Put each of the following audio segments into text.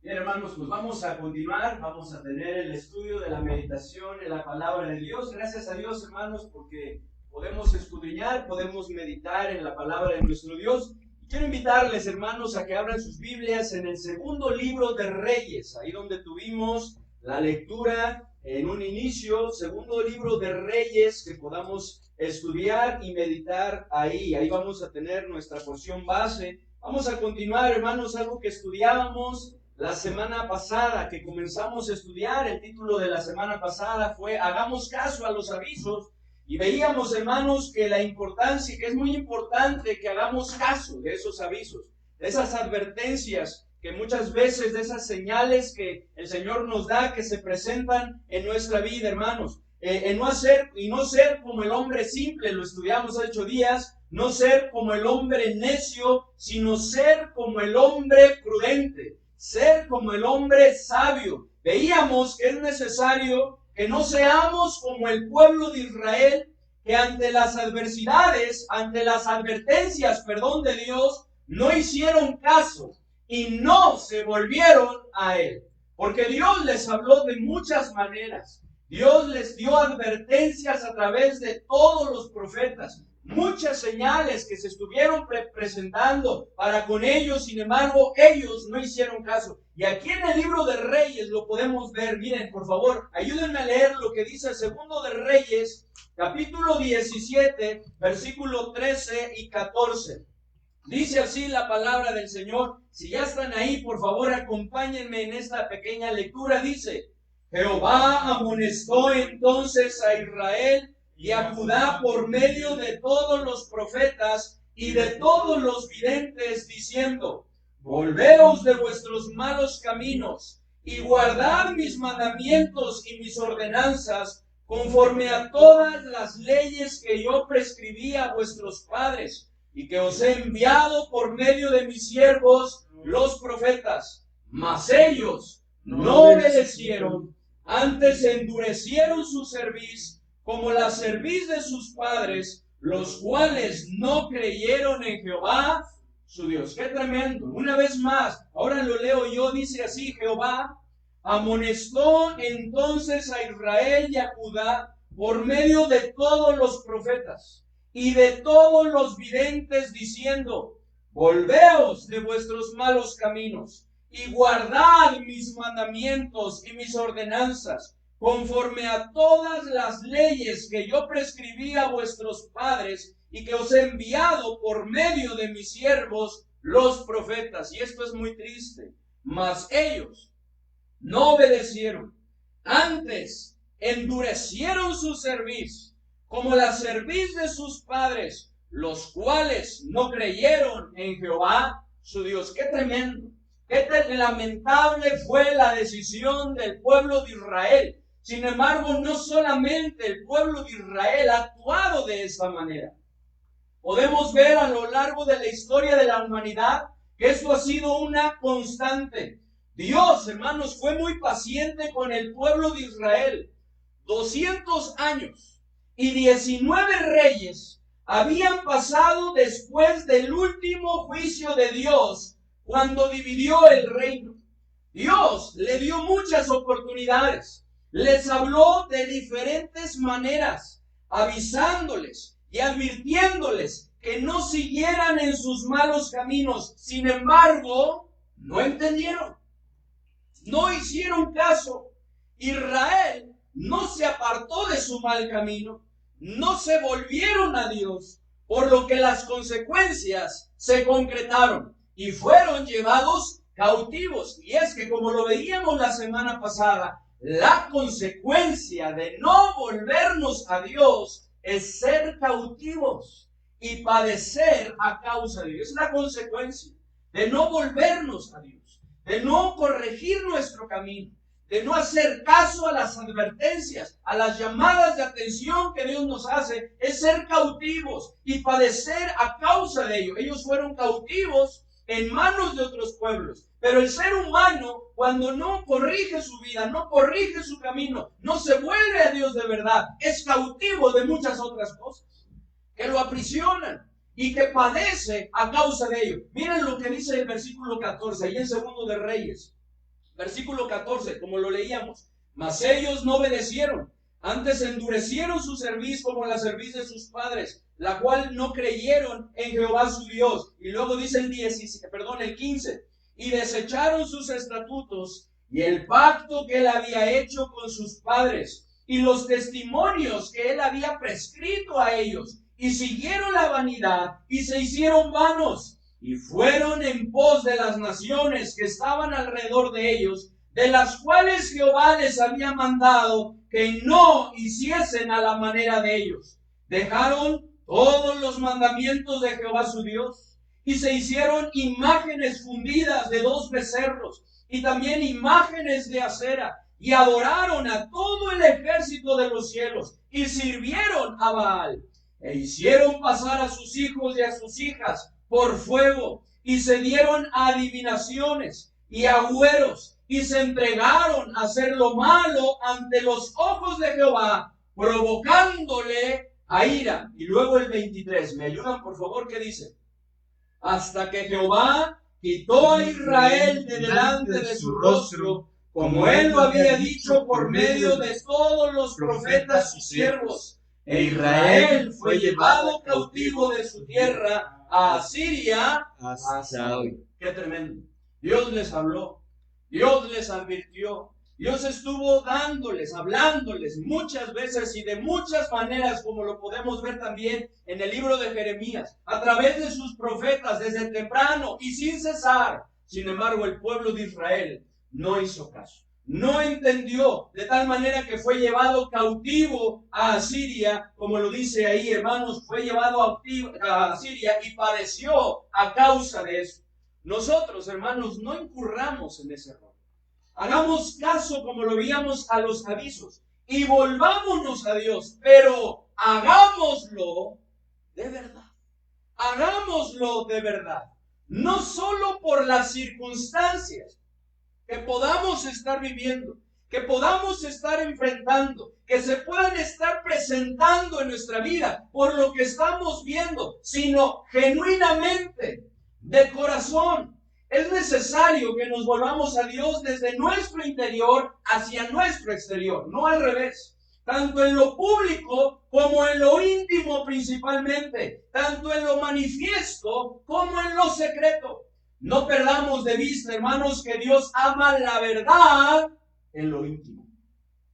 Bien, hermanos, pues vamos a continuar, vamos a tener el estudio de la meditación en la palabra de Dios. Gracias a Dios, hermanos, porque podemos escudriñar, podemos meditar en la palabra de nuestro Dios. Y quiero invitarles, hermanos, a que abran sus Biblias en el segundo libro de Reyes, ahí donde tuvimos la lectura en un inicio, segundo libro de Reyes, que podamos estudiar y meditar ahí. Ahí vamos a tener nuestra porción base. Vamos a continuar, hermanos, algo que estudiábamos la semana pasada, que comenzamos a estudiar. El título de la semana pasada fue Hagamos caso a los avisos, y veíamos, hermanos, que la importancia, que es muy importante que hagamos caso de esos avisos, de esas advertencias, que muchas veces, de esas señales que el Señor nos da, que se presentan en nuestra vida, hermanos. No ser como el hombre simple, lo estudiamos hace 8 días, no ser como el hombre necio, sino ser como el hombre prudente, ser como el hombre sabio. Veíamos que es necesario que no seamos como el pueblo de Israel, que ante las adversidades, ante las advertencias, de Dios, no hicieron caso y no se volvieron a Él. Porque Dios les habló de muchas maneras. Dios les dio advertencias a través de todos los profetas, muchas señales que se estuvieron presentando para con ellos. Sin embargo, ellos no hicieron caso. Y aquí en el libro de Reyes lo podemos ver. Miren, por favor, ayúdenme a leer lo que dice el segundo de Reyes, capítulo 17, versículo 13 y 14. Dice así la palabra del Señor. Si ya están ahí, por favor, acompáñenme en esta pequeña lectura. Dice: Jehová amonestó entonces a Israel y a Judá por medio de todos los profetas y de todos los videntes, diciendo: volveos de vuestros malos caminos y guardad mis mandamientos y mis ordenanzas, conforme a todas las leyes que yo prescribí a vuestros padres y que os he enviado por medio de mis siervos los profetas. Mas ellos no obedecieron, antes endurecieron su cerviz, como la cerviz de sus padres, los cuales no creyeron en Jehová su Dios. ¡Qué tremendo! Una vez más, ahora lo leo yo, dice así: Jehová amonestó entonces a Israel y a Judá por medio de todos los profetas y de todos los videntes, diciendo: volveos de vuestros malos caminos y guardad mis mandamientos y mis ordenanzas, conforme a todas las leyes que yo prescribí a vuestros padres y que os he enviado por medio de mis siervos los profetas. Y esto es muy triste. Mas ellos no obedecieron, antes endurecieron su cerviz, como la cerviz de sus padres, los cuales no creyeron en Jehová su Dios. ¡Qué tremendo! ¡Qué lamentable fue la decisión del pueblo de Israel! Sin embargo, no solamente el pueblo de Israel ha actuado de esta manera. Podemos ver a lo largo de la historia de la humanidad que esto ha sido una constante. Dios, hermanos, fue muy paciente con el pueblo de Israel. 200 años y 19 reyes habían pasado después del último juicio de Dios, cuando dividió el reino. Dios le dio muchas oportunidades, les habló de diferentes maneras, avisándoles y advirtiéndoles que no siguieran en sus malos caminos. Sin embargo, no entendieron, no hicieron caso. Israel no se apartó de su mal camino, no se volvieron a Dios, por lo que las consecuencias se concretaron y fueron llevados cautivos. Y es que, como lo veíamos la semana pasada, la consecuencia de no volvernos a Dios es ser cautivos y padecer a causa de Dios. Es la consecuencia de no volvernos a Dios, de no corregir nuestro camino, de no hacer caso a las advertencias, a las llamadas de atención que Dios nos hace. Es ser cautivos y padecer a causa de ello. Ellos fueron cautivos en manos de otros pueblos. Pero el ser humano, cuando no corrige su vida, no corrige su camino, no se vuelve a Dios de verdad, es cautivo de muchas otras cosas que lo aprisionan y que padece a causa de ello. Miren lo que dice el versículo 14, ahí en segundo de Reyes. Versículo 14, como lo leíamos. Mas ellos no obedecieron, antes endurecieron su cerviz como la cerviz de sus padres, la cual no creyeron en Jehová su Dios. Y luego dice el 15. Y desecharon sus estatutos y el pacto que él había hecho con sus padres y los testimonios que él había prescrito a ellos, y siguieron la vanidad y se hicieron vanos, y fueron en pos de las naciones que estaban alrededor de ellos, de las cuales Jehová les había mandado que no hiciesen a la manera de ellos. Dejaron todos los mandamientos de Jehová su Dios, y se hicieron imágenes fundidas de 2 becerros, y también imágenes de acera, y adoraron a todo el ejército de los cielos, y sirvieron a Baal, e hicieron pasar a sus hijos y a sus hijas por fuego, y se dieron a adivinaciones y agüeros, y se entregaron a hacer lo malo ante los ojos de Jehová, provocándole a ira. Y luego el 23, ¿me ayudan por favor? ¿Qué dice? Hasta que Jehová quitó a Israel de delante de su rostro, como él lo había dicho por medio de todos los profetas sus siervos. E Israel fue llevado cautivo de su tierra a Asiria hasta hoy. Qué tremendo. Dios les habló, Dios les advirtió, Dios estuvo dándoles, hablándoles muchas veces y de muchas maneras, como lo podemos ver también en el libro de Jeremías, a través de sus profetas desde temprano y sin cesar. Sin embargo, el pueblo de Israel no hizo caso, no entendió, de tal manera que fue llevado cautivo a Asiria, como lo dice ahí, hermanos, fue llevado a Asiria y padeció a causa de eso. Nosotros, hermanos, no incurramos en ese error. Hagamos caso, como lo veíamos, a los avisos y volvámonos a Dios, pero hagámoslo de verdad. Hagámoslo de verdad. No solo por las circunstancias que podamos estar viviendo, que podamos estar enfrentando, que se puedan estar presentando en nuestra vida por lo que estamos viendo, sino genuinamente, de corazón. Es necesario que nos volvamos a Dios desde nuestro interior hacia nuestro exterior, no al revés. Tanto en lo público como en lo íntimo principalmente, tanto en lo manifiesto como en lo secreto. No perdamos de vista, hermanos, que Dios ama la verdad en lo íntimo,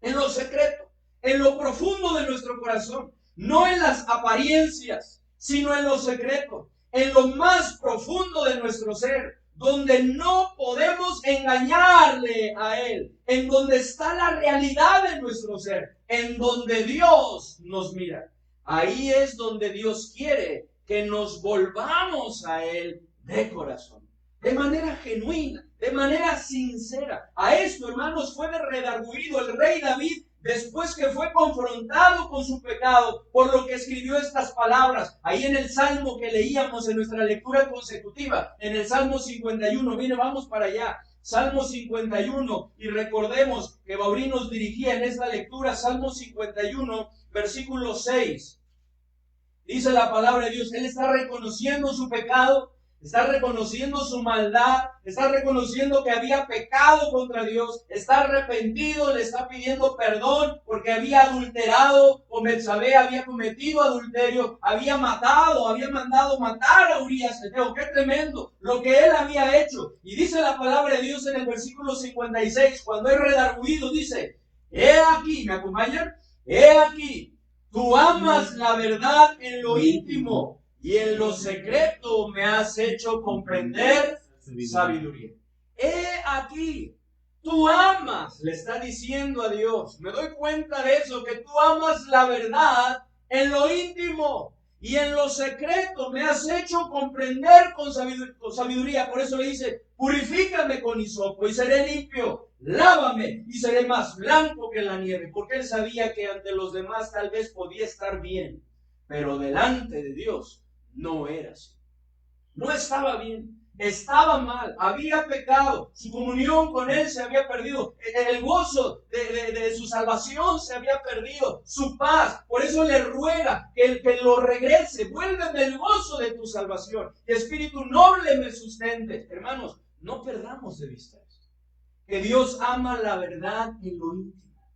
en lo secreto, en lo profundo de nuestro corazón, no en las apariencias, sino en lo secreto, en lo más profundo de nuestro ser, donde no podemos engañarle a Él, en donde está la realidad de nuestro ser, en donde Dios nos mira. Ahí es donde Dios quiere que nos volvamos a Él de corazón, de manera genuina, de manera sincera. A esto, hermanos, fue redarguido el rey David después que fue confrontado con su pecado, por lo que escribió estas palabras, ahí en el Salmo que leíamos en nuestra lectura consecutiva, en el Salmo 51, mire, vamos para allá, Salmo 51, y recordemos que Baurí nos dirigía en esta lectura, Salmo 51, versículo 6, dice la palabra de Dios, él está reconociendo su pecado, está reconociendo su maldad, está reconociendo que había pecado contra Dios, está arrepentido, le está pidiendo perdón porque había adulterado con Betsabé, había cometido adulterio, había mandado matar a Urías Eteo. ¡Qué tremendo lo que él había hecho! Y dice la palabra de Dios en el versículo 56, cuando es redarguido, dice, he aquí, ¿me acompañan? He aquí, tú amas la verdad en lo íntimo, y en lo secreto me has hecho comprender sabiduría. He aquí, tú amas, le está diciendo a Dios. Me doy cuenta de eso, que tú amas la verdad en lo íntimo y en lo secreto me has hecho comprender con sabiduría. Por eso le dice, purifícame con hisopo y seré limpio. Lávame y seré más blanco que la nieve. Porque él sabía que ante los demás tal vez podía estar bien, pero delante de Dios no era así. No estaba bien, estaba mal, había pecado, su comunión con Él se había perdido, el gozo de su salvación se había perdido, su paz. Por eso le ruega que lo regrese, vuélveme el gozo de tu salvación, que espíritu noble me sustente. Hermanos, no perdamos de vista esto, que Dios ama la verdad en lo íntimo,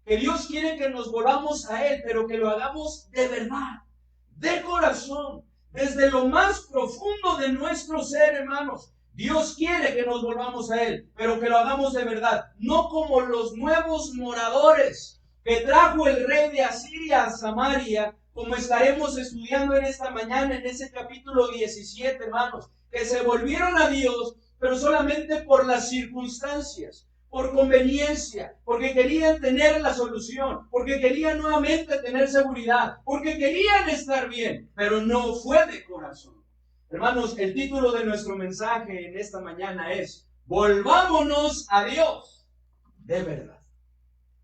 que Dios quiere que nos volvamos a Él, pero que lo hagamos de verdad, de corazón, desde lo más profundo de nuestro ser, hermanos. Dios quiere que nos volvamos a Él, pero que lo hagamos de verdad, no como los nuevos moradores que trajo el rey de Asiria a Samaria, como estaremos estudiando en esta mañana en ese capítulo 17, hermanos, que se volvieron a Dios, pero solamente por las circunstancias, por conveniencia, porque querían tener la solución, porque querían nuevamente tener seguridad, porque querían estar bien, pero no fue de corazón. Hermanos, el título de nuestro mensaje en esta mañana es: volvámonos a Dios de verdad.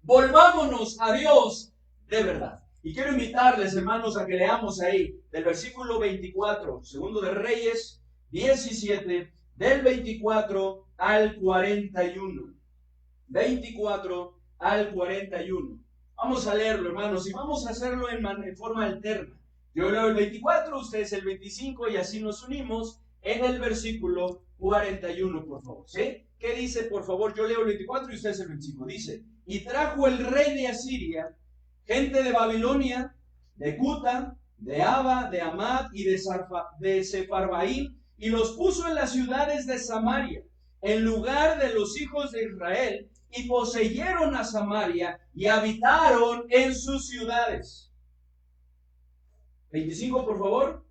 Volvámonos a Dios de verdad. Y quiero invitarles, hermanos, a que leamos ahí del versículo 24, segundo de Reyes 17, del 24 al 41. 24 al 41. Vamos a leerlo, hermanos, y vamos a hacerlo en forma alterna. Yo leo el 24, ustedes el 25, y así nos unimos en el versículo 41, por favor. ¿Sí? ¿Qué dice, por favor? Yo leo el 24 y ustedes el 25. Dice: y trajo el rey de Asiria gente de Babilonia, de Cuta, de Aba, de Amad y de Sefarbaim, y los puso en las ciudades de Samaria, en lugar de los hijos de Israel, y poseyeron a Samaria y habitaron en sus ciudades. 25, por favor.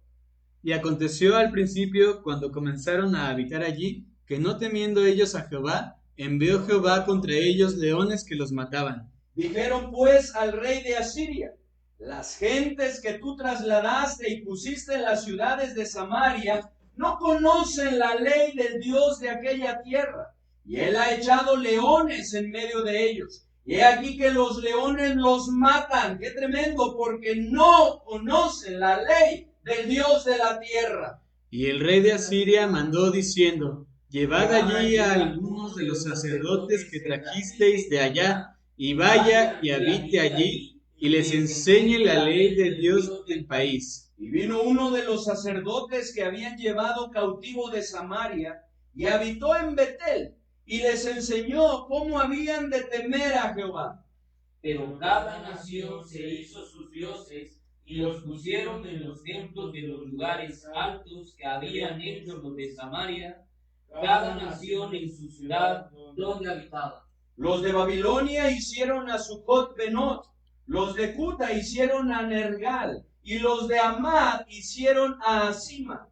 Y aconteció al principio, cuando comenzaron a habitar allí, que no temiendo ellos a Jehová, envió Jehová contra ellos leones que los mataban. Dijeron pues al rey de Asiria: las gentes que tú trasladaste y pusiste en las ciudades de Samaria no conocen la ley del Dios de aquella tierra, y él ha echado leones en medio de ellos. Y he aquí que los leones los matan. ¡Qué tremendo! Porque no conocen la ley del Dios de la tierra. Y el rey de Asiria mandó diciendo: llevad allí a algunos de los sacerdotes que trajisteis de allá, y vaya y habite allí, y les enseñe la ley del Dios del país. Y vino uno de los sacerdotes que habían llevado cautivo de Samaria, y habitó en Betel, y les enseñó cómo habían de temer a Jehová. Pero cada nación se hizo sus dioses, y los pusieron en los templos de los lugares altos que habían hecho los de Samaria, cada nación en su ciudad donde habitaba. Los de Babilonia hicieron a Sucot Benot, los de Cuta hicieron a Nergal, y los de Amad hicieron a Asima.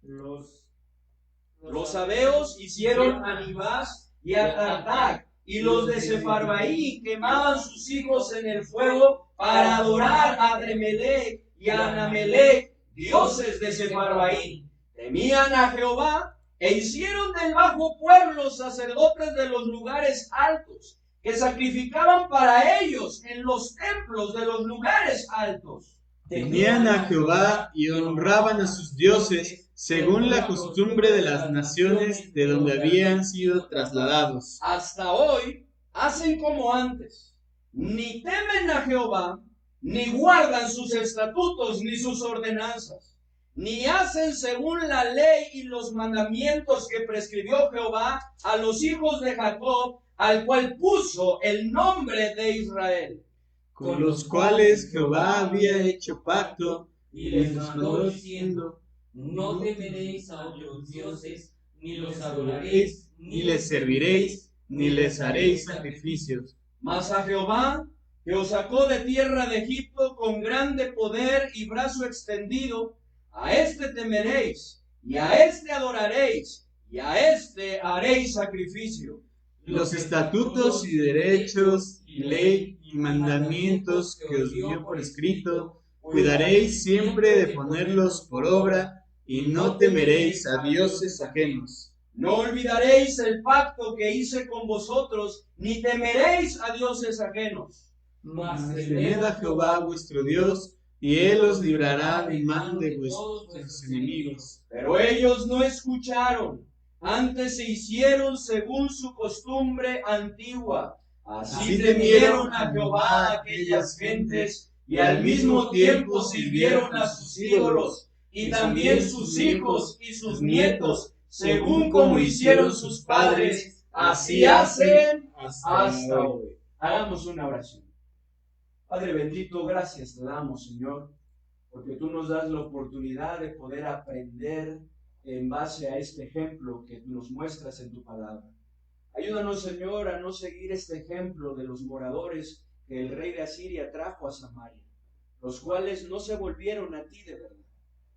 Los sabeos hicieron a Nibás y a Tartak, y los de Sefarbaí quemaban sus hijos en el fuego para adorar a Adremelech y a Anamelech, dioses de Sefarbaí. Temían a Jehová e hicieron del bajo pueblo sacerdotes de los lugares altos, que sacrificaban para ellos en los templos de los lugares altos. Temían a Jehová y honraban a sus dioses, según la costumbre de las naciones de donde habían sido trasladados. Hasta hoy hacen como antes, ni temen a Jehová, ni guardan sus estatutos ni sus ordenanzas, ni hacen según la ley y los mandamientos que prescribió Jehová a los hijos de Jacob, al cual puso el nombre de Israel, con los cuales Jehová había hecho pacto, y les mandó diciendo: no temeréis a otros dioses, ni los adoraréis, ni les serviréis, ni les haréis sacrificios. Mas a Jehová, que os sacó de tierra de Egipto con grande poder y brazo extendido, a este temeréis, y a este adoraréis, y a este haréis sacrificio. Los estatutos y derechos, y ley y mandamientos que os dio por escrito, cuidaréis siempre de ponerlos por obra, y no temeréis a dioses ajenos. No olvidaréis el pacto que hice con vosotros, ni temeréis a dioses ajenos. Mas temed a Jehová vuestro Dios, y él os librará de mano de vuestros enemigos. Pero ellos no escucharon, antes se hicieron según su costumbre antigua. Así temieron a Jehová aquellas gentes, y al mismo tiempo sirvieron a sus ídolos, y también sus hijos y sus nietos, según como hicieron sus padres, Así hacen hasta hoy. hoy. Hagamos una oración. Padre bendito, gracias te damos, Señor, porque tú nos das la oportunidad de poder aprender en base a este ejemplo que nos muestras en tu palabra. Ayúdanos, Señor, a no seguir este ejemplo de los moradores que el rey de Asiria trajo a Samaria, los cuales no se volvieron a ti de verdad.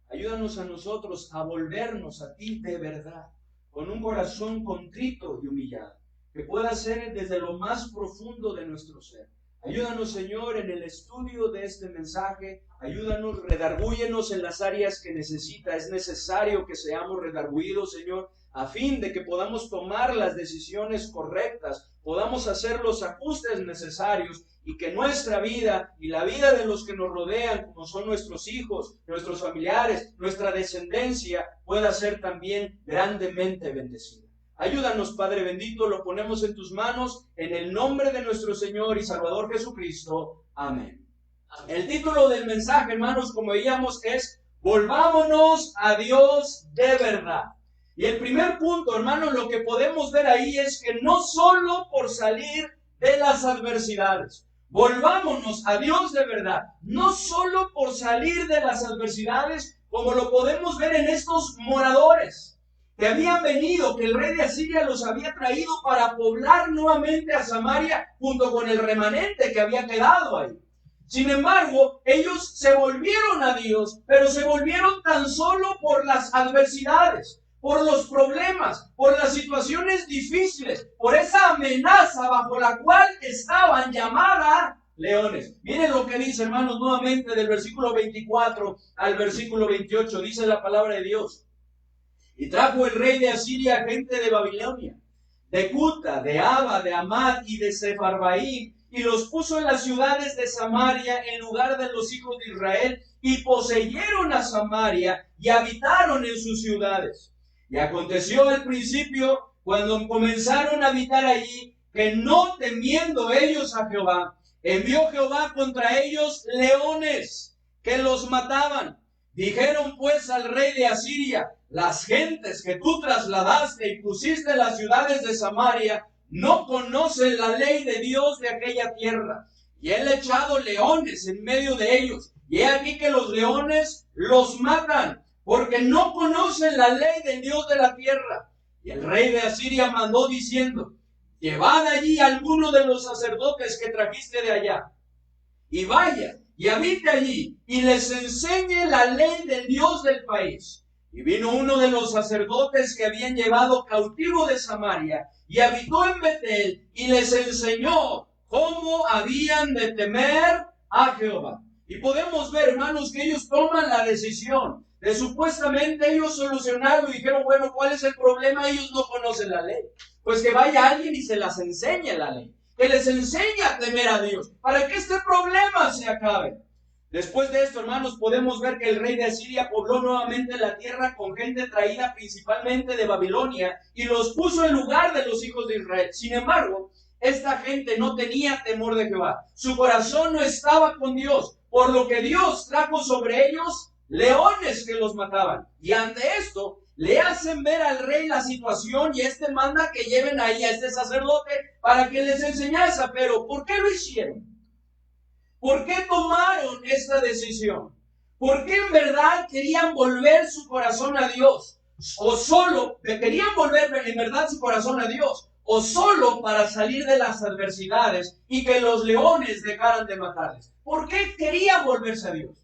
Ayúdanos a nosotros a volvernos a ti de verdad, con un corazón contrito y humillado, que pueda ser desde lo más profundo de nuestro ser. Ayúdanos, Señor, en el estudio de este mensaje. Ayúdanos, redargúyenos en las áreas que necesita. Es necesario que seamos redarguidos, Señor, a fin de que podamos tomar las decisiones correctas, podamos hacer los ajustes necesarios y que nuestra vida y la vida de los que nos rodean, como son nuestros hijos, nuestros familiares, nuestra descendencia, pueda ser también grandemente bendecida. Ayúdanos, Padre bendito, lo ponemos en tus manos, en el nombre de nuestro Señor y Salvador Jesucristo. Amén. El título del mensaje, hermanos, como veíamos, es Volvámonos a Dios de verdad. Y el primer punto, hermanos, lo que podemos ver ahí es que no solo por salir de las adversidades, volvámonos a Dios de verdad, no solo por salir de las adversidades, como lo podemos ver en estos moradores que habían venido, que el rey de Asiria los había traído para poblar nuevamente a Samaria junto con el remanente que había quedado ahí. Sin embargo, ellos se volvieron a Dios, pero se volvieron tan solo por las adversidades, por los problemas, por las situaciones difíciles, por esa amenaza bajo la cual estaban llamadas leones. Miren lo que dice, hermanos, nuevamente del versículo 24 al versículo 28, dice la palabra de Dios. Y trajo el rey de Asiria gente de Babilonia, de Cuta, de Aba, de Amad y de Sefarbaim, y los puso en las ciudades de Samaria en lugar de los hijos de Israel, y poseyeron a Samaria y habitaron en sus ciudades. Y aconteció al principio, cuando comenzaron a habitar allí, que no temiendo ellos a Jehová, envió Jehová contra ellos leones que los mataban. Dijeron pues al rey de Asiria: las gentes que tú trasladaste y pusiste en las ciudades de Samaria no conocen la ley de Dios de aquella tierra. Y él ha echado leones en medio de ellos. Y he aquí que los leones los matan, porque no conocen la ley del Dios de la tierra. Y el rey de Asiria mandó diciendo: llevad allí a alguno de los sacerdotes que trajiste de allá, y vaya y habite allí, y les enseñe la ley del Dios del país. Y vino uno de los sacerdotes que habían llevado cautivo de Samaria, y habitó en Betel, y les enseñó cómo habían de temer a Jehová. Y podemos ver, hermanos, que ellos toman la decisión de supuestamente ellos solucionarlo, y dijeron: bueno, ¿cuál es el problema? Ellos no conocen la ley. Pues que vaya alguien y se las enseñe la ley, que les enseñe a temer a Dios, para que este problema se acabe. Después de esto, hermanos, podemos ver que el rey de Asiria pobló nuevamente la tierra con gente traída principalmente de Babilonia, y los puso en lugar de los hijos de Israel. Sin embargo, esta gente no tenía temor de Jehová. Su corazón no estaba con Dios, por lo que Dios trajo sobre ellos leones que los mataban. Y ante esto, le hacen ver al rey la situación, y este manda que lleven ahí a este sacerdote para que les enseñase. Pero ¿por qué lo hicieron? ¿Por qué tomaron esta decisión? ¿Por qué en verdad querían volver su corazón a Dios? ¿O solo querían volver en verdad su corazón a Dios? ¿O solo para salir de las adversidades y que los leones dejaran de matarles? ¿Por qué querían volverse a Dios?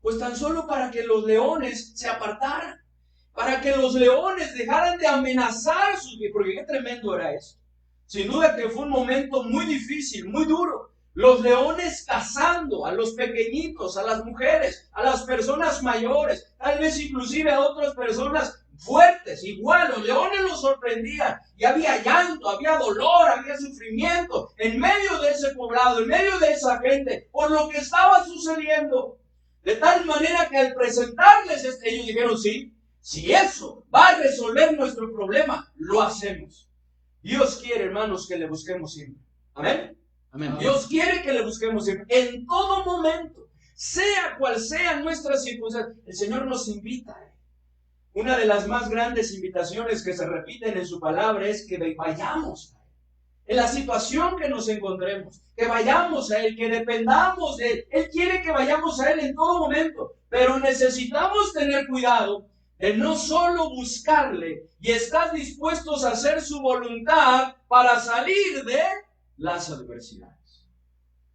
Pues tan solo para que los leones se apartaran, para que los leones dejaran de amenazar sus vidas. Porque qué tremendo era eso. Sin duda que fue un momento muy difícil, muy duro. Los leones cazando a los pequeñitos, a las mujeres, a las personas mayores, tal vez inclusive a otras personas fuertes. Igual, los leones los sorprendían, y había llanto, había dolor, había sufrimiento en medio de ese poblado, en medio de esa gente, por lo que estaba sucediendo. De tal manera que al presentarles ellos dijeron: sí, si eso va a resolver nuestro problema, lo hacemos. Dios quiere, hermanos, que le busquemos siempre. Amén. Amén. Dios quiere que le busquemos siempre, en todo momento, sea cual sea nuestra circunstancia. El Señor nos invita a Él. Una de las más grandes invitaciones que se repiten en su palabra es que vayamos a Él. En la situación que nos encontremos, que vayamos a Él, que dependamos de Él. Él quiere que vayamos a Él en todo momento, pero necesitamos tener cuidado de no solo buscarle y estar dispuestos a hacer su voluntad para salir de las adversidades.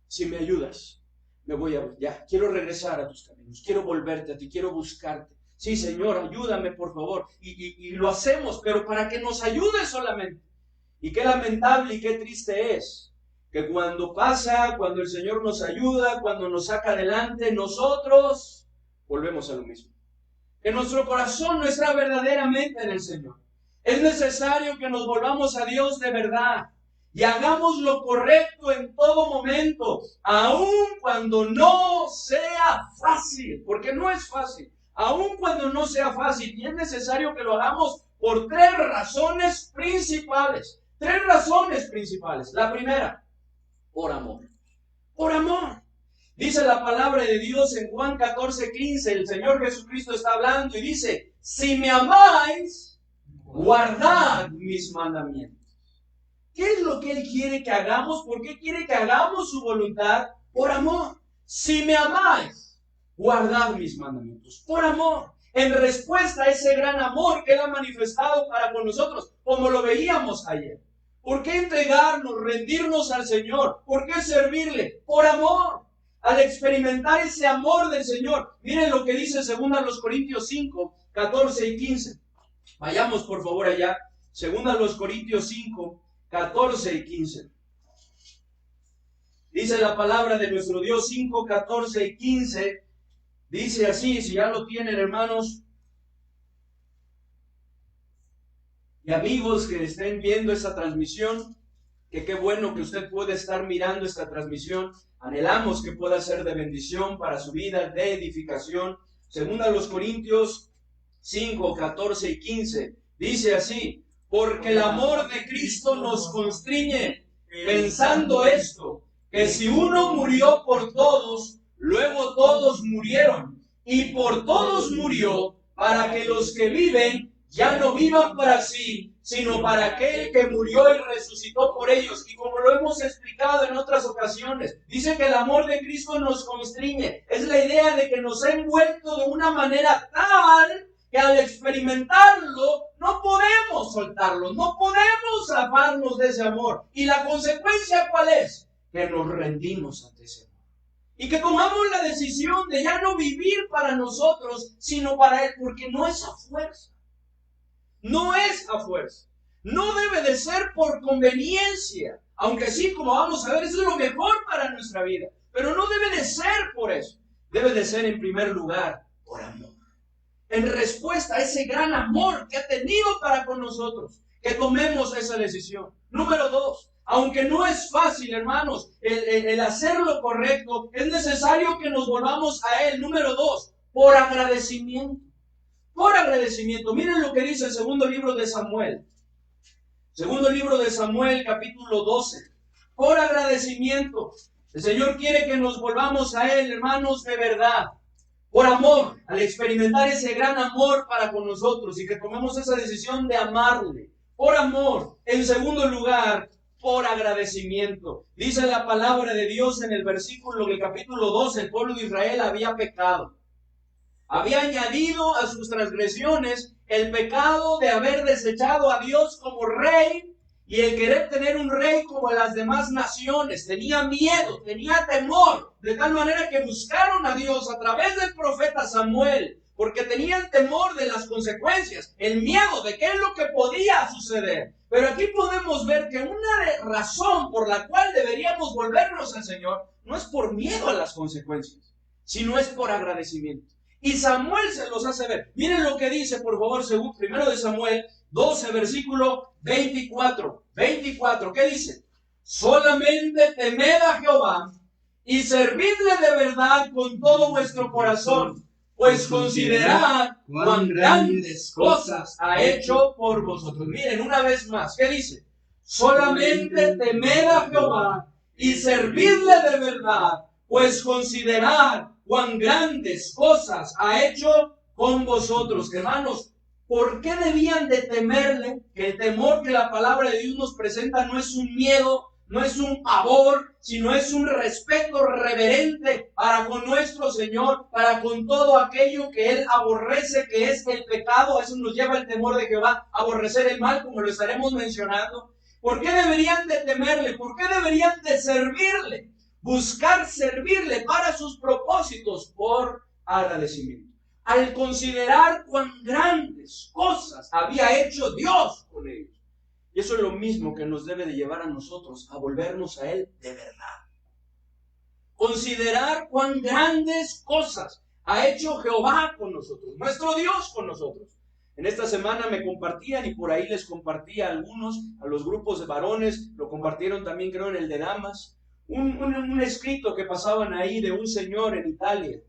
Si me ayudas, me voy a, ya, quiero regresar a tus caminos, quiero volverte a ti, quiero buscarte. Sí, Señor, ayúdame, por favor. Y lo hacemos, pero para que nos ayude solamente. Y qué lamentable y qué triste es que cuando pasa, cuando el Señor nos ayuda, cuando nos saca adelante, nosotros volvemos a lo mismo. Que nuestro corazón no está verdaderamente en el Señor. Es necesario que nos volvamos a Dios de verdad y hagamos lo correcto en todo momento, aun cuando no sea fácil, porque no es fácil. Aun cuando no sea fácil, y es necesario que lo hagamos por 3 razones principales. 3 razones principales. La primera, por amor. Por amor. Dice la palabra de Dios en Juan 14:15, el Señor Jesucristo está hablando y dice, si me amáis, guardad mis mandamientos. ¿Qué es lo que Él quiere que hagamos? ¿Por qué quiere que hagamos su voluntad? Por amor. Si me amáis, guardad mis mandamientos. Por amor. En respuesta a ese gran amor que Él ha manifestado para con nosotros, como lo veíamos ayer. ¿Por qué entregarnos, rendirnos al Señor? ¿Por qué servirle? Por amor. Al experimentar ese amor del Señor. Miren lo que dice 2 Corintios 5, 14 y 15. Vayamos por favor allá. 2 Corintios 5, 14 y 15. Dice la palabra de nuestro Dios 5, 14 y 15. Dice así, si ya lo tienen, hermanos y amigos que estén viendo esta transmisión, que qué bueno que usted puede estar mirando esta transmisión. Anhelamos que pueda ser de bendición para su vida, de edificación. 2 Corintios 5, 14 y 15. Dice así, porque el amor de Cristo nos constriñe, pensando esto, que si uno murió por todos, luego todos murieron, y por todos murió, para que los que viven ya no vivan para sí, sino para aquel que murió y resucitó por ellos. Y como lo hemos explicado en otras ocasiones, dice que el amor de Cristo nos constriñe. Es la idea de que nos ha envuelto de una manera tal que al experimentarlo no podemos soltarlo, no podemos zafarnos de ese amor. ¿Y la consecuencia cuál es? Que nos rendimos ante ese amor. Y que tomamos la decisión de ya no vivir para nosotros, sino para Él, porque no es a fuerza. No es a fuerza. No debe de ser por conveniencia. Aunque sí, como vamos a ver, eso es lo mejor para nuestra vida. Pero no debe de ser por eso. Debe de ser en primer lugar por amor. En respuesta a ese gran amor que ha tenido para con nosotros. Que tomemos esa decisión. Número 2. Aunque no es fácil, hermanos, el hacer lo correcto, es necesario que nos volvamos a Él. Número 2. Por agradecimiento. Por agradecimiento. Miren lo que dice el segundo libro de Samuel. Segundo libro de Samuel, capítulo 12. Por agradecimiento. El Señor quiere que nos volvamos a Él, hermanos, de verdad. Por amor, al experimentar ese gran amor para con nosotros y que tomemos esa decisión de amarle. Por amor. En segundo lugar, por agradecimiento. Dice la palabra de Dios en el versículo del capítulo 12, el pueblo de Israel había pecado. Había añadido a sus transgresiones el pecado de haber desechado a Dios como rey y el querer tener un rey como las demás naciones. Tenía miedo, tenía temor, de tal manera que buscaron a Dios a través del profeta Samuel, porque tenían temor de las consecuencias, el miedo de qué es lo que podía suceder. Pero aquí podemos ver que una razón por la cual deberíamos volvernos al Señor no es por miedo a las consecuencias, sino es por agradecimiento. Y Samuel se los hace ver. Miren lo que dice, por favor, según 1 de Samuel 12, versículo 24. 24, ¿qué dice? Solamente temed a Jehová y servidle de verdad con todo vuestro corazón, pues considerad cuán grandes cosas ha hecho por vosotros. Miren, una vez más, ¿qué dice? Solamente temed a Jehová y servidle de verdad, pues considerad cuán grandes cosas ha hecho con vosotros. Hermanos, ¿por qué debían de temerle? Que el temor que la palabra de Dios nos presenta no es un miedo, no es un pavor, sino es un respeto reverente para con nuestro Señor, para con todo aquello que Él aborrece, que es el pecado. Eso nos lleva el temor de Jehová, aborrecer el mal, como lo estaremos mencionando. ¿Por qué deberían de temerle? ¿Por qué deberían de servirle? Buscar servirle para sus propósitos por agradecimiento. Al considerar cuán grandes cosas había hecho Dios con ellos. Y eso es lo mismo que nos debe de llevar a nosotros a volvernos a Él de verdad. Considerar cuán grandes cosas ha hecho Jehová con nosotros, nuestro Dios con nosotros. En esta semana me compartían y por ahí les compartí a algunos, a los grupos de varones, lo compartieron también creo en el de damas, un escrito que pasaban ahí de un señor en Italia.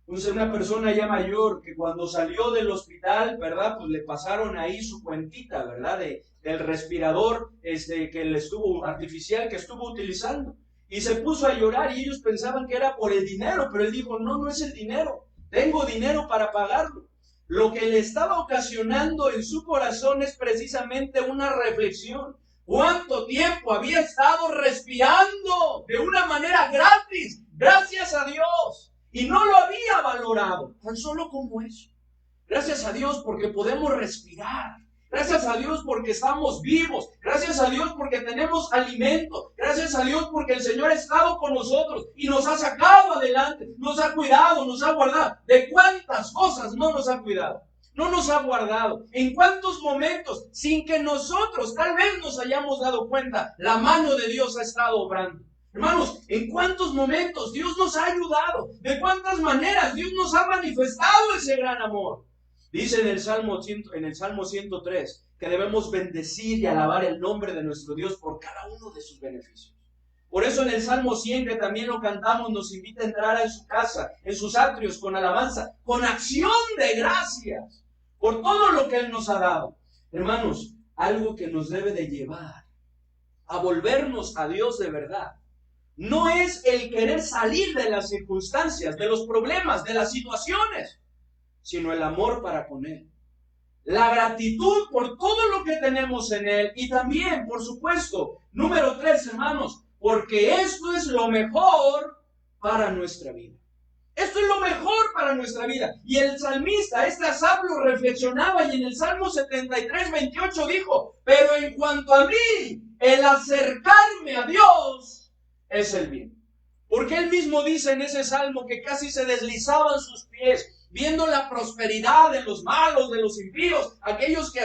Una persona ya mayor que cuando salió del hospital, ¿verdad? Pues le pasaron ahí su cuentita, ¿verdad? Del respirador que le estuvo artificial que estuvo utilizando. Y se puso a llorar y ellos pensaban que era por el dinero, pero él dijo, no, no es el dinero. Tengo dinero para pagarlo. Lo que le estaba ocasionando en su corazón es precisamente una reflexión. ¿Cuánto tiempo había estado respirando de una manera gratis? Gracias a Dios. Y no lo había valorado, tan solo como eso. Gracias a Dios porque podemos respirar. Gracias a Dios porque estamos vivos. Gracias a Dios porque tenemos alimento. Gracias a Dios porque el Señor ha estado con nosotros y nos ha sacado adelante. Nos ha cuidado, nos ha guardado. ¿De cuántas cosas no nos ha cuidado? No nos ha guardado. ¿En cuántos momentos, sin que nosotros tal vez nos hayamos dado cuenta, la mano de Dios ha estado obrando? Hermanos, ¿en cuántos momentos Dios nos ha ayudado? ¿De cuántas maneras Dios nos ha manifestado ese gran amor? Dice en el Salmo 103 que debemos bendecir y alabar el nombre de nuestro Dios por cada uno de sus beneficios. Por eso en el Salmo 100, que también lo cantamos, nos invita a entrar en su casa, en sus atrios, con alabanza, con acción de gracias por todo lo que Él nos ha dado. Hermanos, algo que nos debe de llevar a volvernos a Dios de verdad no es el querer salir de las circunstancias, de los problemas, de las situaciones, sino el amor para con Él. La gratitud por todo lo que tenemos en Él y también, por supuesto, número 3, hermanos, porque esto es lo mejor para nuestra vida. Esto es lo mejor para nuestra vida. Y el salmista, Asaf, lo reflexionaba y en el Salmo 73, 28 dijo, pero en cuanto a mí, el acercarme a Dios es el bien. Porque él mismo dice en ese salmo que casi se deslizaban sus pies, viendo la prosperidad de los malos, de los impíos, aquellos que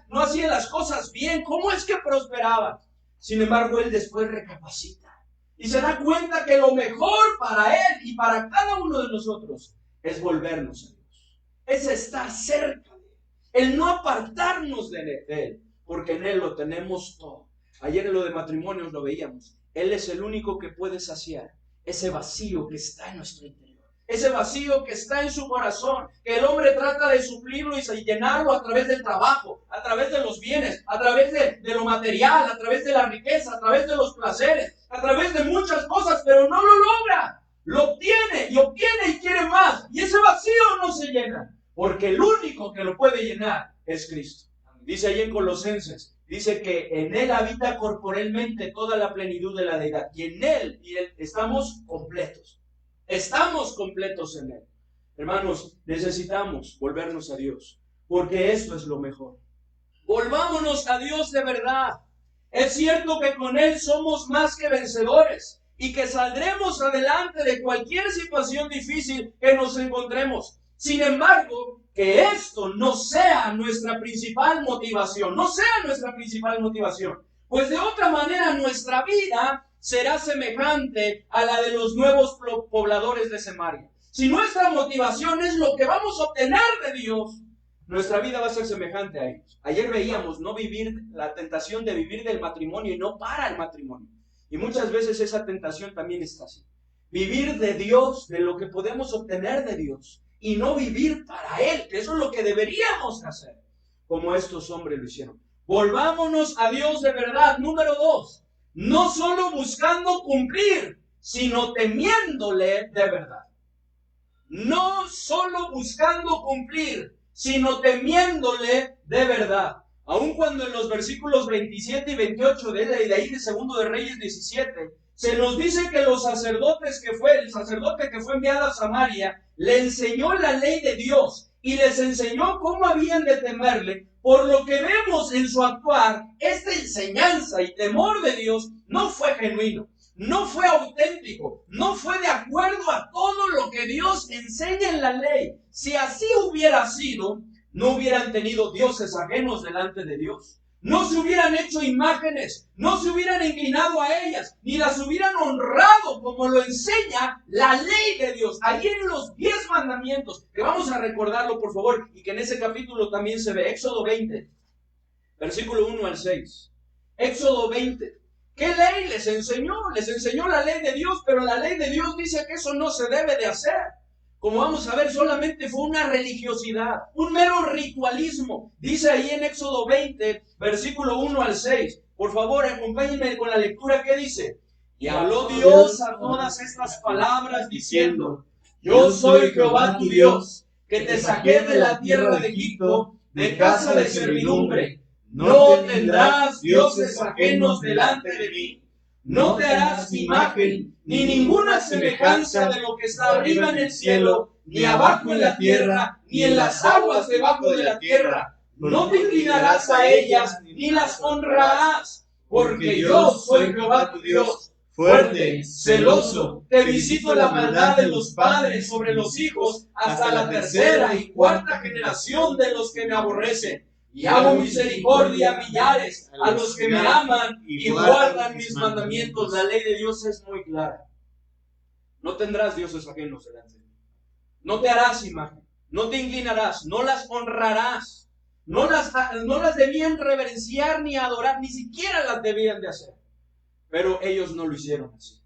no hacían las cosas bien. ¿Cómo es que prosperaban? Sin embargo, él después recapacita y se da cuenta que lo mejor para él y para cada uno de nosotros es volvernos a Dios. Es estar cerca de Él, el no apartarnos de Él, porque en Él lo tenemos todo. Ayer en lo de matrimonios lo veíamos. Él es el único que puede saciar ese vacío que está en nuestro interior, ese vacío que está en su corazón, que el hombre trata de suplirlo y llenarlo a través del trabajo, a través de los bienes, a través de lo material, a través de la riqueza, a través de los placeres, a través de muchas cosas, pero no lo logra. Lo obtiene y quiere más, y ese vacío no se llena, porque el único que lo puede llenar es Cristo. Dice ahí en Colosenses, dice que en Él habita corporalmente toda la plenitud de la deidad, y en Él estamos completos. Estamos completos en Él. Hermanos, necesitamos volvernos a Dios, porque esto es lo mejor. Volvámonos a Dios de verdad. Es cierto que con Él somos más que vencedores y que saldremos adelante de cualquier situación difícil que nos encontremos. Sin embargo, que esto no sea nuestra principal motivación, pues de otra manera nuestra vida será semejante a la de los nuevos pobladores de Samaria. Si nuestra motivación es lo que vamos a obtener de Dios, nuestra vida va a ser semejante a ellos. Ayer veíamos la tentación de vivir del matrimonio y no para el matrimonio. Y muchas veces esa tentación también está así. Vivir de Dios, de lo que podemos obtener de Dios, y no vivir para Él, que eso es lo que deberíamos hacer, como estos hombres lo hicieron. Volvámonos a Dios de verdad. Número 2, no solo buscando cumplir, sino temiéndole de verdad. No solo buscando cumplir, sino temiéndole de verdad. Aun cuando en los versículos 27 y 28 de ahí de Segundo de Reyes 17, se nos dice que el sacerdote que fue enviado a Samaria, le enseñó la ley de Dios y les enseñó cómo habían de temerle. Por lo que vemos en su actuar, esta enseñanza y temor de Dios no fue genuino, no fue auténtico, no fue de acuerdo a todo lo que Dios enseña en la ley. Si así hubiera sido, no hubieran tenido dioses ajenos delante de Dios. No se hubieran hecho imágenes, no se hubieran inclinado a ellas, ni las hubieran honrado como lo enseña la ley de Dios. Allí en los 10 mandamientos, que vamos a recordarlo por favor, y que en ese capítulo también se ve, Éxodo 20, versículo 1 al 6. Éxodo 20. ¿Qué ley les enseñó? Les enseñó la ley de Dios, pero la ley de Dios dice que eso no se debe de hacer. Como vamos a ver, solamente fue una religiosidad, un mero ritualismo. Dice ahí en Éxodo 20, versículo 1 al 6. Por favor, acompáñenme con la lectura. ¿Qué dice? Y habló Dios a todas estas palabras diciendo: Yo soy Jehová tu Dios, que te saqué de la tierra de Egipto, de casa de servidumbre. No tendrás dioses ajenos delante de mí. No te harás imagen, ni ninguna semejanza de lo que está arriba en el cielo, ni abajo en la tierra, ni en las aguas debajo de la tierra. No te inclinarás a ellas, ni las honrarás, porque yo soy Jehová tu Dios, fuerte, celoso, que visito la maldad de los padres sobre los hijos hasta la tercera y cuarta generación de los que me aborrecen. Y hago misericordia a millares, a los que me aman y guardan mis mandamientos. La ley de Dios es muy clara. No tendrás dioses ajenos delante de mí. No te harás imagen, no te inclinarás, no las honrarás. No las debían reverenciar ni adorar, ni siquiera las debían de hacer. Pero ellos no lo hicieron así.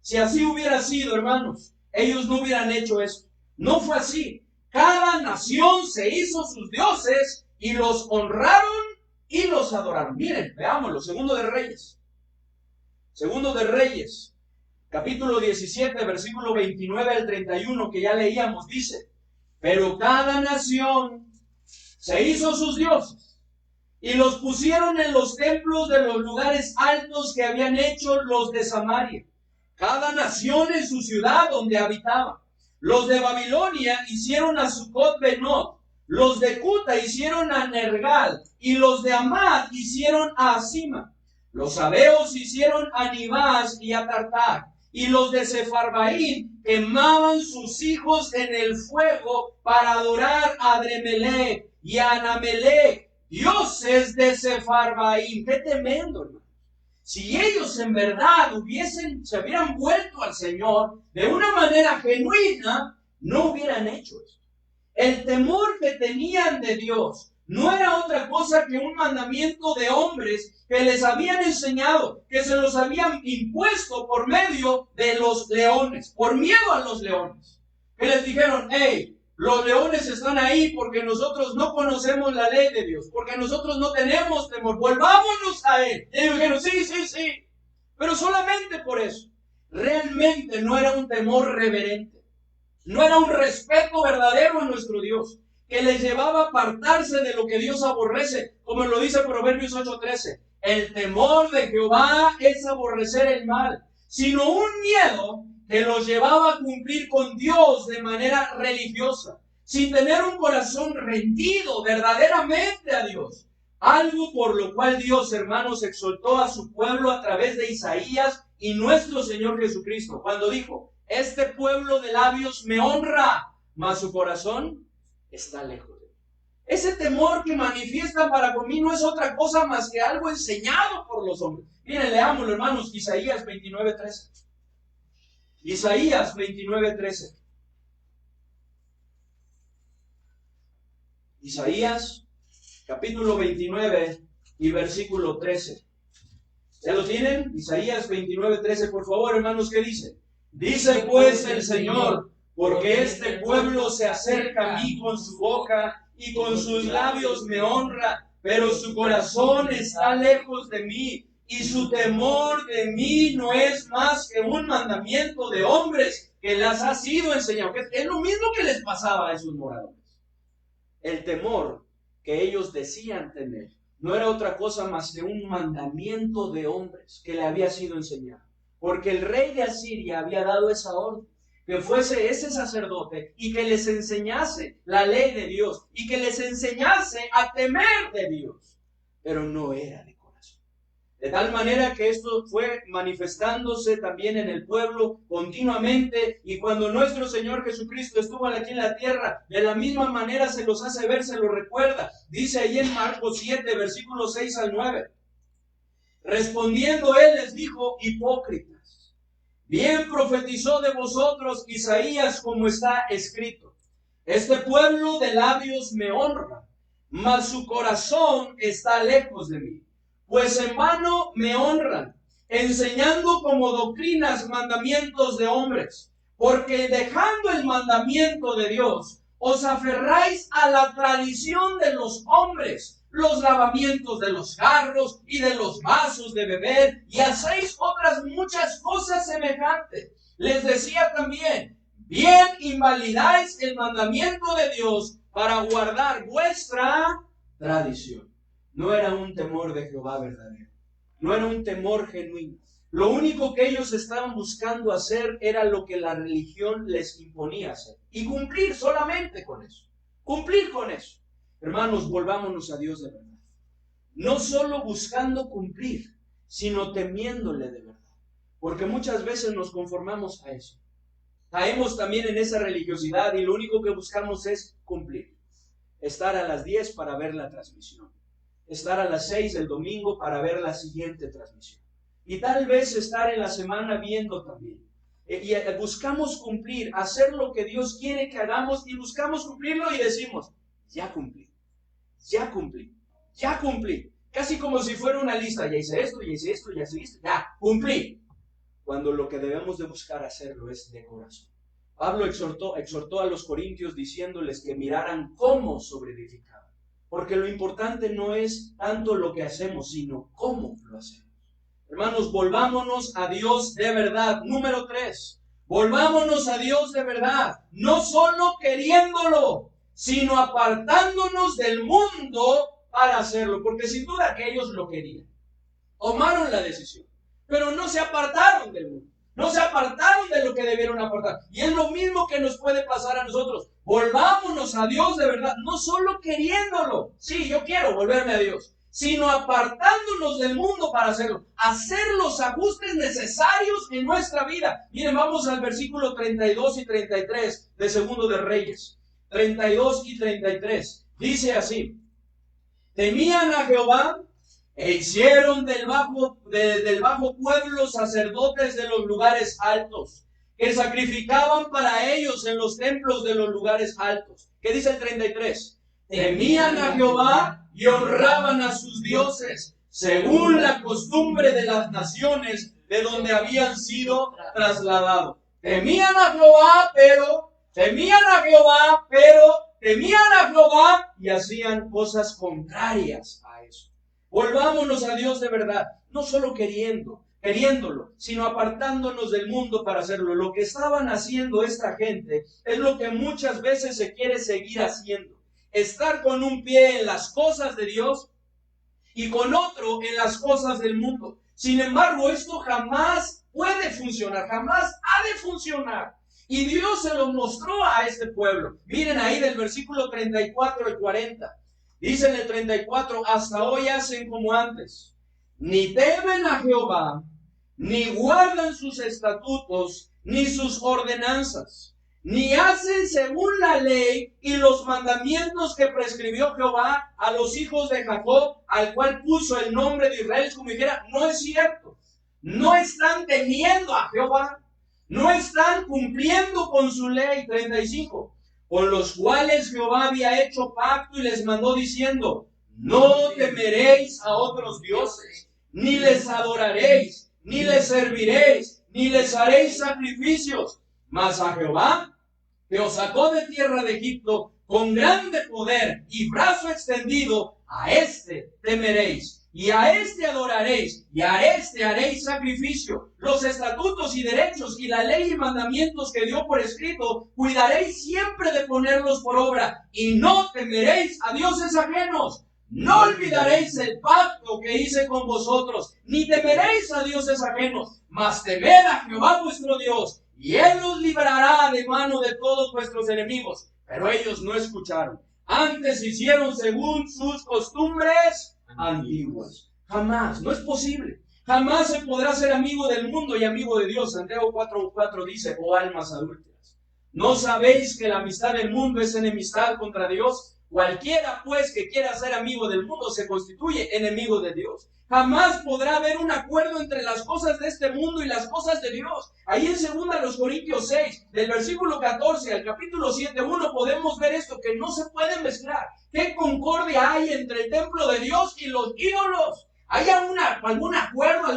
Si así hubiera sido, hermanos, ellos no hubieran hecho eso. No fue así. Cada nación se hizo sus dioses y los honraron y los adoraron. Miren, veámoslo. Segundo de Reyes, capítulo 17, versículo 29 al 31, que ya leíamos, dice: Pero cada nación se hizo sus dioses y los pusieron en los templos de los lugares altos que habían hecho los de Samaria, cada nación en su ciudad donde habitaba. Los de Babilonia hicieron a Sucot-Benot, los de Cuta hicieron a Nergal, y los de Amad hicieron a Asima. Los sabeos hicieron a Nibás y a Tartak, y los de Sefarbaim quemaban sus hijos en el fuego para adorar a Adremelech y a Anamelech, dioses de Sefarbaim. ¡Qué tremendo, hermano! Si ellos en verdad se hubieran vuelto al Señor de una manera genuina, no hubieran hecho eso. El temor que tenían de Dios no era otra cosa que un mandamiento de hombres que les habían enseñado, que se los habían impuesto por medio de los leones, por miedo a los leones. Que les dijeron: hey, los leones están ahí porque nosotros no conocemos la ley de Dios, porque nosotros no tenemos temor, volvámonos a Él. Y ellos dijeron: sí, pero solamente por eso. Realmente no era un temor reverente. No era un respeto verdadero a nuestro Dios, que les llevaba a apartarse de lo que Dios aborrece, como lo dice Proverbios 8:13. El temor de Jehová es aborrecer el mal, sino un miedo que los llevaba a cumplir con Dios de manera religiosa, sin tener un corazón rendido verdaderamente a Dios. Algo por lo cual Dios, hermanos, exhortó a su pueblo a través de Isaías y nuestro Señor Jesucristo, cuando dijo: este pueblo de labios me honra, mas su corazón está lejos de mí. Ese temor que manifiestan para conmigo no es otra cosa más que algo enseñado por los hombres. Miren, leámoslo, hermanos, Isaías 29:13. Isaías 29:13. Isaías, capítulo 29 y versículo 13. ¿Ya lo tienen? Isaías 29:13, por favor, hermanos, ¿qué dice? Dice pues el Señor: porque este pueblo se acerca a mí con su boca y con sus labios me honra, pero su corazón está lejos de mí, y su temor de mí no es más que un mandamiento de hombres que las ha sido enseñado. Es lo mismo que les pasaba a esos moradores. el temor que ellos decían tener no era otra cosa más que un mandamiento de hombres que le había sido enseñado. Porque el rey de Asiria había dado esa orden, que fuese ese sacerdote y que les enseñase la ley de Dios y que les enseñase a temer de Dios. Pero no era de corazón. De tal manera que esto fue manifestándose también en el pueblo continuamente, y cuando nuestro Señor Jesucristo estuvo aquí en la tierra, de la misma manera se los hace ver, se los recuerda. Dice ahí en Marcos 7, versículos 6 al 9. Respondiendo él les dijo: hipócritas, bien profetizó de vosotros Isaías, como está escrito: este pueblo de labios me honra, mas su corazón está lejos de mí. Pues en vano me honran, enseñando como doctrinas mandamientos de hombres, porque dejando el mandamiento de Dios, os aferráis a la tradición de los hombres, los lavamientos de los jarros y de los vasos de beber, y hacéis otras muchas cosas semejantes. Les decía también: bien invalidáis el mandamiento de Dios para guardar vuestra tradición. No era un temor de Jehová verdadero, no era un temor genuino. Lo único que ellos estaban buscando hacer era lo que la religión les imponía hacer, y cumplir solamente con eso, cumplir con eso. Hermanos, volvámonos a Dios de verdad, no solo buscando cumplir, sino temiéndole de verdad, porque muchas veces nos conformamos a eso. Caemos también en esa religiosidad y lo único que buscamos es cumplir. Estar a las 10 para ver la transmisión, estar a las 6 el domingo para ver la siguiente transmisión, y tal vez estar en la semana viendo también. Y buscamos cumplir, hacer lo que Dios quiere que hagamos, y buscamos cumplirlo y decimos: ya cumplí, ya cumplí, ya cumplí. Casi como si fuera una lista: ya hice esto, ya hice esto, ya hice esto, ya cumplí. Cuando lo que debemos de buscar hacerlo es de corazón. Pablo exhortó a los corintios diciéndoles que miraran cómo sobreedificaban, porque lo importante no es tanto lo que hacemos, sino cómo lo hacemos. Hermanos, volvámonos a Dios de verdad. Número 3, volvámonos a Dios de verdad, no solo queriéndolo, sino apartándonos del mundo para hacerlo, porque sin duda que ellos lo querían. Tomaron la decisión, pero no se apartaron del mundo, no se apartaron de lo que debieron apartar. Y es lo mismo que nos puede pasar a nosotros. Volvámonos a Dios de verdad, no solo queriéndolo, sí, yo quiero volverme a Dios, sino apartándonos del mundo para hacerlo, hacer los ajustes necesarios en nuestra vida. Miren, vamos al versículo 32 y 33 de Segundo de Reyes. 32 y 33, dice así: temían a Jehová e hicieron del bajo pueblo sacerdotes de los lugares altos, que sacrificaban para ellos en los templos de los lugares altos. ¿Qué dice el 33? Temían a Jehová y honraban a sus dioses, según la costumbre de las naciones de donde habían sido trasladados. Temían a Jehová, pero y hacían cosas contrarias a eso. Volvámonos a Dios de verdad, no solo queriéndolo, sino apartándonos del mundo para hacerlo. Lo que estaban haciendo esta gente es lo que muchas veces se quiere seguir haciendo: estar con un pie en las cosas de Dios y con otro en las cosas del mundo. Sin embargo, esto jamás puede funcionar, jamás ha de funcionar. Y Dios se lo mostró a este pueblo. Miren ahí del versículo 34 y 40. Dice en el 34: hasta hoy hacen como antes, ni temen a Jehová, ni guardan sus estatutos, ni sus ordenanzas, ni hacen según la ley y los mandamientos que prescribió Jehová a los hijos de Jacob, al cual puso el nombre de Israel. Como dijera, no es cierto. No están temiendo a Jehová, no están cumpliendo con su ley. 35, con los cuales Jehová había hecho pacto y les mandó diciendo: no temeréis a otros dioses, ni les adoraréis, ni les serviréis, ni les haréis sacrificios, mas a Jehová, que os sacó de tierra de Egipto con grande poder y brazo extendido, a éste temeréis, y a este adoraréis, y a este haréis sacrificio. Los estatutos y derechos y la ley y mandamientos que dio por escrito, cuidaréis siempre de ponerlos por obra, y no temeréis a dioses ajenos. No olvidaréis el pacto que hice con vosotros, ni temeréis a dioses ajenos, mas temed a Jehová vuestro Dios, y Él os librará de mano de todos vuestros enemigos. Pero ellos no escucharon. Antes hicieron según sus costumbres antiguas. Jamás, no es posible. Jamás se podrá ser amigo del mundo y amigo de Dios. Santiago 4:4 dice, oh almas adúlteras, ¿no sabéis que la amistad del mundo es enemistad contra Dios? Cualquiera pues que quiera ser amigo del mundo se constituye enemigo de Dios. Jamás podrá haber un acuerdo entre las cosas de este mundo y las cosas de Dios. Ahí en 2 Corintios 6, del versículo 14 al capítulo 7:1 podemos ver esto, que no se puede mezclar. ¿Qué concordia hay entre el templo de Dios y los ídolos? ¿Hay algún acuerdo,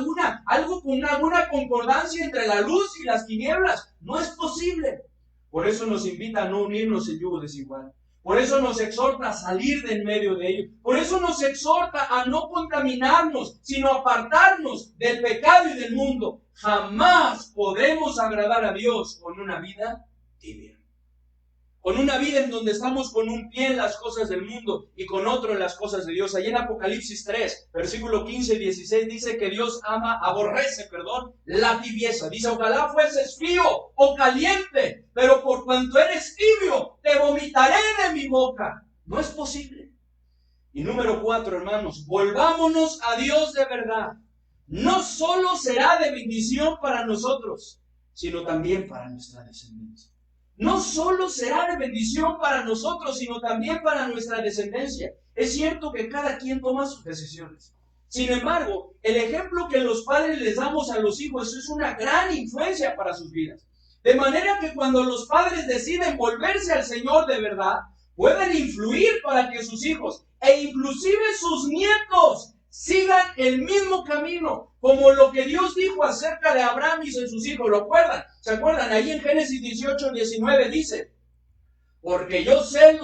alguna concordancia entre la luz y las tinieblas? No es posible. Por eso nos invita a no unirnos en yugo desigual. Por eso nos exhorta a salir de en medio de ello. Por eso nos exhorta a no contaminarnos, sino apartarnos del pecado y del mundo. Jamás podremos agradar a Dios con una vida tibia. Con una vida en donde estamos con un pie en las cosas del mundo y con otro en las cosas de Dios. Allí en Apocalipsis 3, versículo 15 y 16 dice que Dios aborrece la tibieza. Dice, ojalá fueses frío o caliente, pero por cuanto eres tibio, te vomitaré de mi boca. No es posible. Y número 4, hermanos, volvámonos a Dios de verdad. No solo será de bendición para nosotros, sino también para nuestra descendencia. No solo será de bendición para nosotros, sino también para nuestra descendencia. Es cierto que cada quien toma sus decisiones. Sin embargo, el ejemplo que los padres les damos a los hijos es una gran influencia para sus vidas. De manera que cuando los padres deciden volverse al Señor de verdad, pueden influir para que sus hijos e inclusive sus nietos sigan el mismo camino, como lo que Dios dijo acerca de Abraham y de sus hijos. ¿Lo acuerdan? ¿Se acuerdan? Ahí en Génesis 18:19 dice, porque yo sé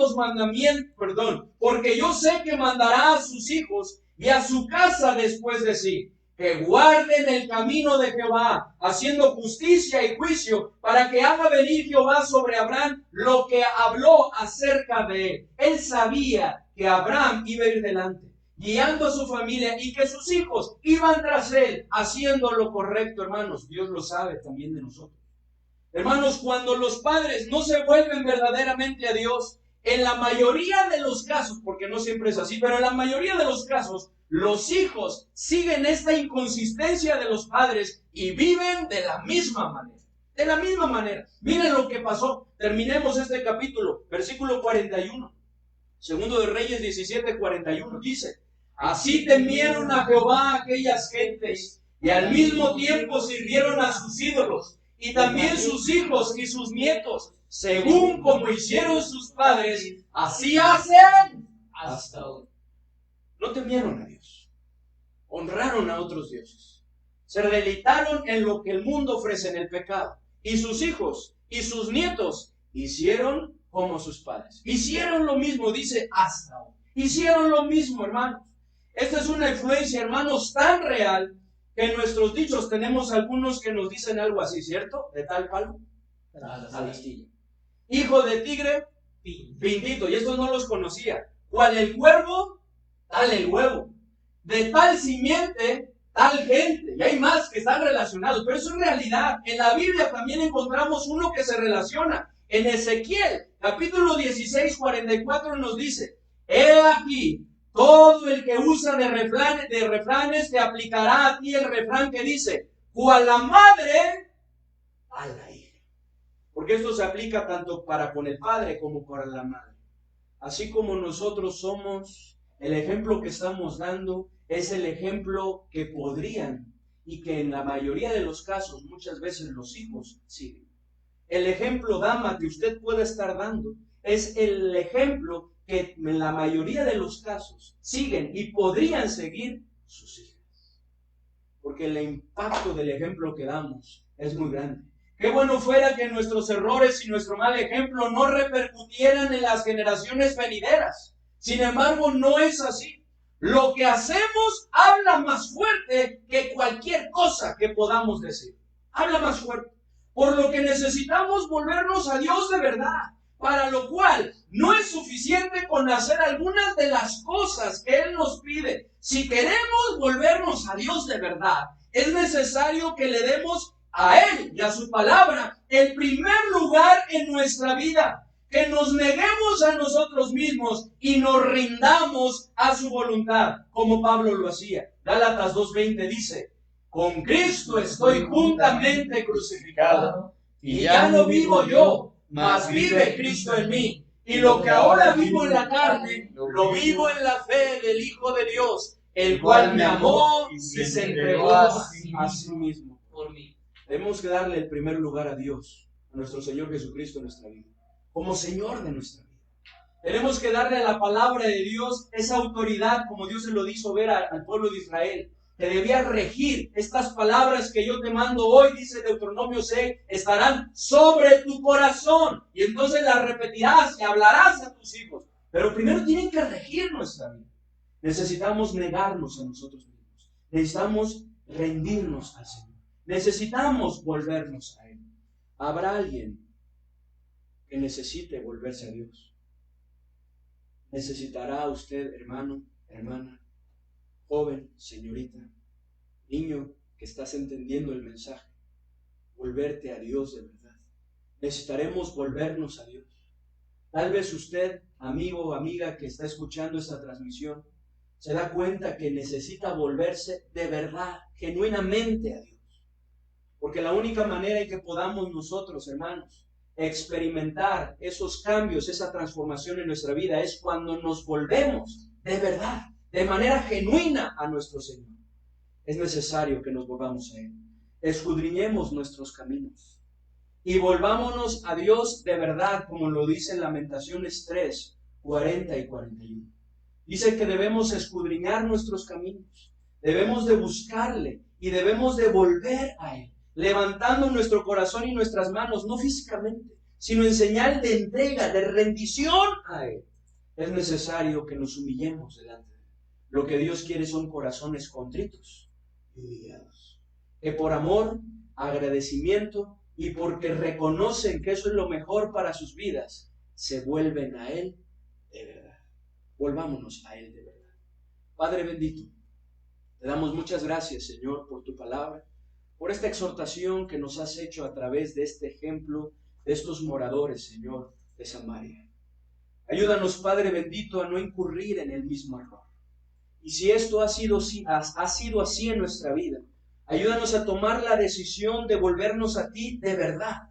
que mandará a sus hijos y a su casa después de sí, que guarden el camino de Jehová, haciendo justicia y juicio, para que haga venir Jehová sobre Abraham lo que habló acerca de él. Él sabía que Abraham iba a ir delante, guiando a su familia, y que sus hijos iban tras él, haciendo lo correcto, hermanos. Dios lo sabe también de nosotros. Hermanos, cuando los padres no se vuelven verdaderamente a Dios, en la mayoría de los casos, porque no siempre es así, pero en la mayoría de los casos, los hijos siguen esta inconsistencia de los padres y viven de la misma manera. De la misma manera. Miren lo que pasó. Terminemos este capítulo, versículo 41. Segundo de Reyes 17:41 dice, así temieron a Jehová aquellas gentes, y al mismo tiempo sirvieron a sus ídolos, y también sus hijos y sus nietos, según como hicieron sus padres, así hacen hasta hoy. No temieron a Dios, honraron a otros dioses, se deleitaron en lo que el mundo ofrece, en el pecado, y sus hijos y sus nietos hicieron como sus padres. Hicieron lo mismo, dice hasta hoy. Hicieron lo mismo, hermanos. Esta es una influencia, hermanos, tan real que en nuestros dichos tenemos algunos que nos dicen algo así, ¿cierto? De tal palo a la astilla. Hijo de tigre, pintito. Y estos no los conocía. Cual el cuervo, tal el huevo. De tal simiente, tal gente. Y hay más que están relacionados, pero eso es realidad. En la Biblia también encontramos uno que se relaciona. En Ezequiel, capítulo 16:44 nos dice, he aquí, todo el que usa de refranes te aplicará a ti el refrán que dice, cual la madre a la hija. Porque esto se aplica tanto para con el padre como para la madre. Así como nosotros somos, el ejemplo que estamos dando es el ejemplo que podrían y que en la mayoría de los casos muchas veces los hijos siguen. El ejemplo, dama, que usted pueda estar dando es el ejemplo que en la mayoría de los casos siguen y podrían seguir sus hijas. Porque el impacto del ejemplo que damos es muy grande. Qué bueno fuera que nuestros errores y nuestro mal ejemplo no repercutieran en las generaciones venideras. Sin embargo, no es así. Lo que hacemos habla más fuerte que cualquier cosa que podamos decir. Habla más fuerte. Por lo que necesitamos volvernos a Dios de verdad. Para lo cual no es suficiente con hacer algunas de las cosas que Él nos pide. Si queremos volvernos a Dios de verdad, es necesario que le demos a Él y a su palabra el primer lugar en nuestra vida. Que nos neguemos a nosotros mismos y nos rindamos a su voluntad, como Pablo lo hacía. Gálatas 2:20 dice: con Cristo estoy juntamente crucificado, y ya no vivo yo, mas vive Cristo en mí. Y lo que ahora vivo en la carne, lo vivo en la fe del Hijo de Dios, el cual me amó y se entregó a sí mismo por mí. Tenemos que darle el primer lugar a Dios, a nuestro Señor Jesucristo en nuestra vida, como Señor de nuestra vida. Tenemos que darle a la palabra de Dios esa autoridad, como Dios se lo hizo ver al pueblo de Israel, que debía regir. Estas palabras que yo te mando hoy, dice Deuteronomio 6, estarán sobre tu corazón, y entonces las repetirás y hablarás a tus hijos. Pero primero tienen que regir nuestra vida. Necesitamos negarnos a nosotros mismos. Necesitamos rendirnos al Señor. Necesitamos volvernos a Él. ¿Habrá alguien que necesite volverse a Dios? ¿Necesitará usted, hermano, hermana, joven, señorita, niño que estás entendiendo el mensaje, volverte a Dios de verdad? Necesitaremos volvernos a Dios. Tal vez usted, amigo o amiga que está escuchando esta transmisión, se da cuenta que necesita volverse de verdad, genuinamente a Dios. Porque la única manera en que podamos nosotros, hermanos, experimentar esos cambios, esa transformación en nuestra vida es cuando nos volvemos de verdad, de manera genuina a nuestro Señor. Es necesario que nos volvamos a Él. Escudriñemos nuestros caminos y volvámonos a Dios de verdad, como lo dice en Lamentaciones 3, 40 y 41. Dice que debemos escudriñar nuestros caminos, debemos de buscarle y debemos de volver a Él, levantando nuestro corazón y nuestras manos, no físicamente, sino en señal de entrega, de rendición a Él. Es necesario que nos humillemos delante de Él. Lo que Dios quiere son corazones contritos y humillados, que por amor, agradecimiento y porque reconocen que eso es lo mejor para sus vidas, se vuelven a Él de verdad. Volvámonos a Él de verdad. Padre bendito, te damos muchas gracias, Señor, por tu palabra, por esta exhortación que nos has hecho a través de este ejemplo de estos moradores, Señor, de Samaria. Ayúdanos, Padre bendito, a no incurrir en el mismo error. Y si esto ha sido así en nuestra vida, ayúdanos a tomar la decisión de volvernos a ti de verdad,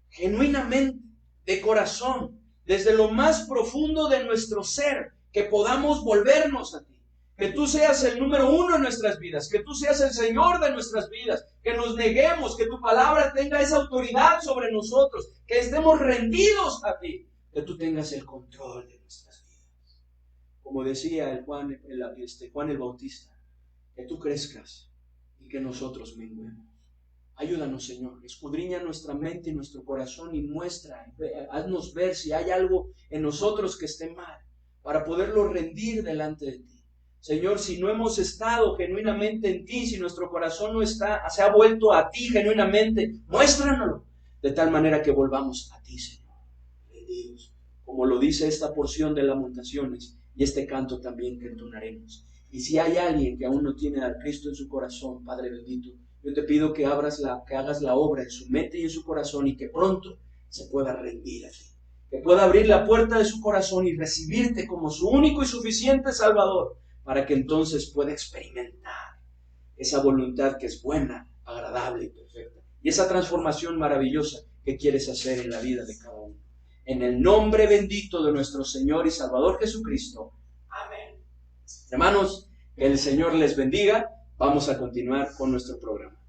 genuinamente, de corazón, desde lo más profundo de nuestro ser, que podamos volvernos a ti. Que tú seas el número uno en nuestras vidas, que tú seas el Señor de nuestras vidas, que nos neguemos, que tu palabra tenga esa autoridad sobre nosotros, que estemos rendidos a ti, que tú tengas el control de nuestras vidas. Como decía Juan el Bautista, que tú crezcas y que nosotros menguemos. Ayúdanos, Señor, escudriña nuestra mente y nuestro corazón y haznos ver si hay algo en nosotros que esté mal, para poderlo rendir delante de ti. Señor, si no hemos estado genuinamente en ti, si nuestro corazón no se ha vuelto a ti genuinamente, muéstranoslo, de tal manera que volvamos a ti, Señor, de Dios, como lo dice esta porción de Lamentaciones y este canto también que entonaremos. Y si hay alguien que aún no tiene a Cristo en su corazón, Padre bendito, yo te pido que hagas la obra en su mente y en su corazón y que pronto se pueda rendir a ti, que pueda abrir la puerta de su corazón y recibirte como su único y suficiente Salvador, para que entonces pueda experimentar esa voluntad que es buena, agradable y perfecta, y esa transformación maravillosa que quieres hacer en la vida de cada uno. En el nombre bendito de nuestro Señor y Salvador Jesucristo. Amén. Hermanos, que el Señor les bendiga. Vamos a continuar con nuestro programa.